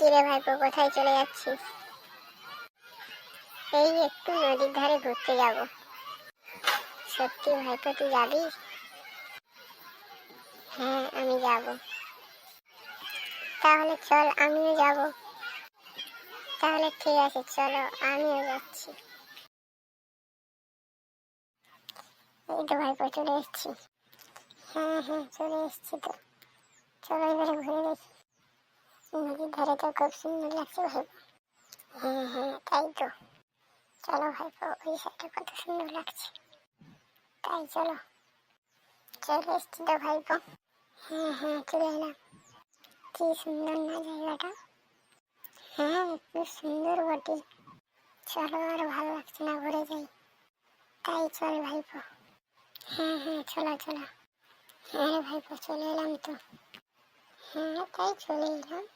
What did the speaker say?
কিরে ভাইপো, কোথায় চলে যাচ্ছিস? এই একটু নদীর ধারে ঘুরতে যাব। সত্যি ভাইপো, তুই যাবি? হ্যাঁ, আমি যাব। তাহলে চল, আমিও যাব। তাহলে ঠিক আছে, চলো, আমিও যাচ্ছি। এই তো ভাইপো, চলে এসেছি। হ্যাঁ হ্যাঁ, চলে এসেছি তো। চলো এবারে ঘুরে দেখি। নদীর ধারে তো খুব সুন্দর লাগছে ভাইপো। হ্যাঁ হ্যাঁ, তাই তো। চলো ভাইপো, ওই সাইডে কত সুন্দর লাগছে। তাই চলো। চলে এসেছি তো ভাইপো। হ্যাঁ হ্যাঁ, চলে এলাম। কি সুন্দর না জায়গাটা? হ্যাঁ, খুব সুন্দর বটে। চলো, আর ভালো লাগছে না, ঘুরে যাই। তাই চল ভাইপো। হ্যাঁ হ্যাঁ, চলো চলো। হ্যাঁ রে ভাইপো, চলে এলাম তো। হ্যাঁ, তাই চলে এলাম।